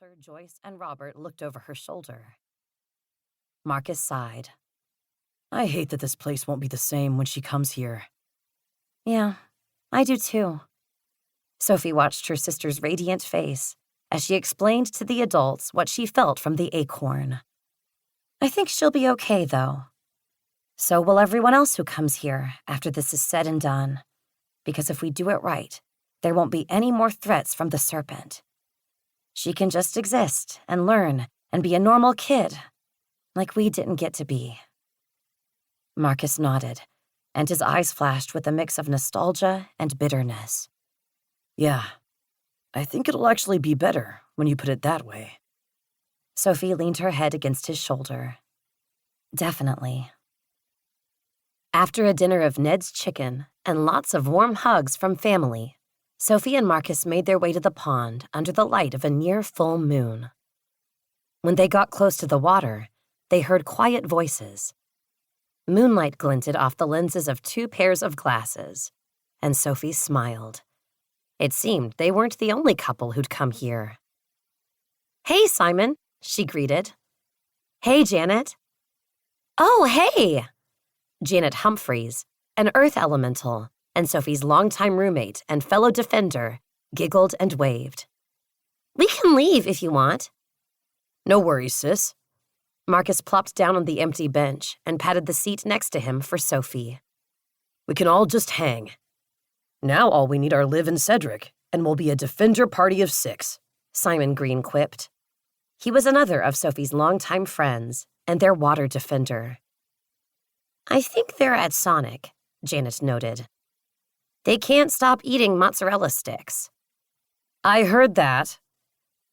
Tantor, Joyce, and Robert looked over her shoulder. Marcus sighed. I hate that this place won't be the same when she comes here. Yeah, I do too. Sophie watched her sister's radiant face as she explained to the adults what she felt from the acorn. I think she'll be okay, though. So will everyone else who comes here after this is said and done. Because if we do it right, there won't be any more threats from the Serpent. She can just exist and learn and be a normal kid, like we didn't get to be. Marcus nodded, and his eyes flashed with a mix of nostalgia and bitterness. Yeah, I think it'll actually be better when you put it that way. Sophie leaned her head against his shoulder. Definitely. After a dinner of Ned's chicken and lots of warm hugs from family, Sophie and Marcus made their way to the pond under the light of a near full moon. When they got close to the water, they heard quiet voices. Moonlight glinted off the lenses of 2 pairs of glasses, and Sophie smiled. It seemed they weren't the only couple who'd come here. "Hey, Simon," she greeted. "Hey, Janet." "Oh, hey!" Janet Humphreys, an earth elemental and Sophie's longtime roommate and fellow defender, giggled and waved. "We can leave if you want." No worries, sis. Marcus plopped down on the empty bench and patted the seat next to him for Sophie. We can all just hang. Now all we need are Liv and Cedric, and we'll be a defender party of 6, Simon Green quipped. He was another of Sophie's longtime friends and their water defender. "I think they're at Sonic," Janet noted. "They can't stop eating mozzarella sticks." I heard that.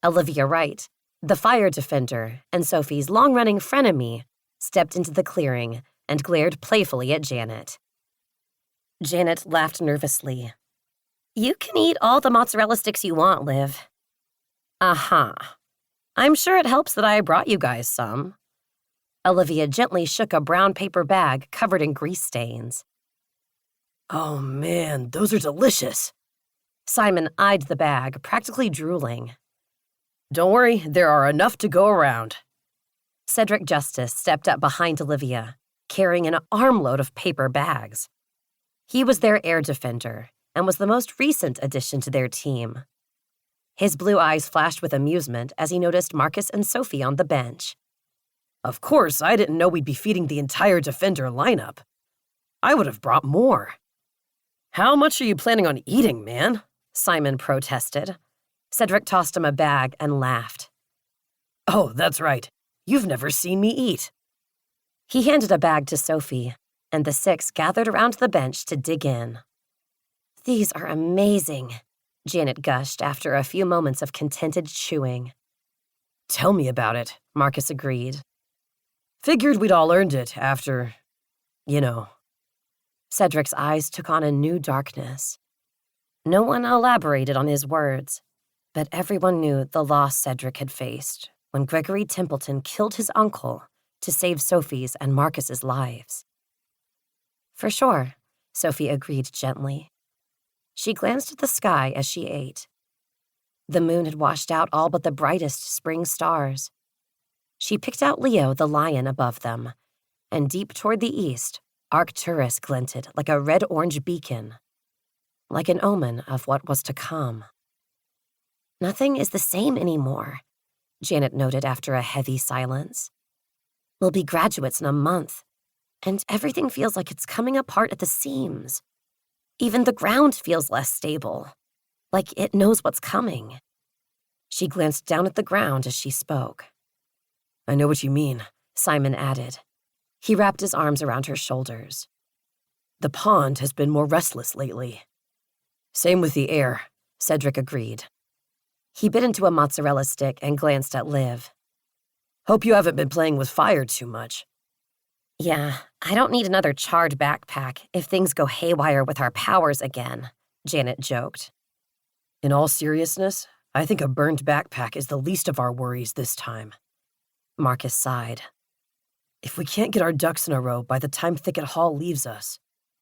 Olivia Wright, the fire defender and Sophie's long-running frenemy, stepped into the clearing and glared playfully at Janet. Janet laughed nervously. "You can eat all the mozzarella sticks you want, Liv." Uh-huh. I'm sure it helps that I brought you guys some. Olivia gently shook a brown paper bag covered in grease stains. Oh man, those are delicious. Simon eyed the bag, practically drooling. Don't worry, there are enough to go around. Cedric Justice stepped up behind Olivia, carrying an armload of paper bags. He was their air defender and was the most recent addition to their team. His blue eyes flashed with amusement as he noticed Marcus and Sophie on the bench. Of course, I didn't know we'd be feeding the entire defender lineup. I would have brought more. How much are you planning on eating, man? Simon protested. Cedric tossed him a bag and laughed. Oh, that's right. You've never seen me eat. He handed a bag to Sophie, and the 6 gathered around the bench to dig in. "These are amazing," Janet gushed after a few moments of contented chewing. Tell me about it, Marcus agreed. Figured we'd all earned it after, Cedric's eyes took on a new darkness. No one elaborated on his words, but everyone knew the loss Cedric had faced when Gregory Templeton killed his uncle to save Sophie's and Marcus's lives. For sure, Sophie agreed gently. She glanced at the sky as she ate. The moon had washed out all but the brightest spring stars. She picked out Leo the lion above them, and deep toward the east, Arcturus glinted like a red-orange beacon, like an omen of what was to come. "Nothing is the same anymore," Janet noted after a heavy silence. "We'll be graduates in a month, and everything feels like it's coming apart at the seams. Even the ground feels less stable, like it knows what's coming." She glanced down at the ground as she spoke. I know what you mean, Simon added. He wrapped his arms around her shoulders. The pond has been more restless lately. Same with the air, Cedric agreed. He bit into a mozzarella stick and glanced at Liv. Hope you haven't been playing with fire too much. Yeah, I don't need another charred backpack if things go haywire with our powers again, Janet joked. In all seriousness, I think a burned backpack is the least of our worries this time. Marcus sighed. If we can't get our ducks in a row by the time Thicket Hall leaves us,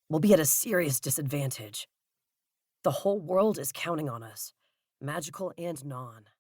we'll be at a serious disadvantage. The whole world is counting on us, magical and non.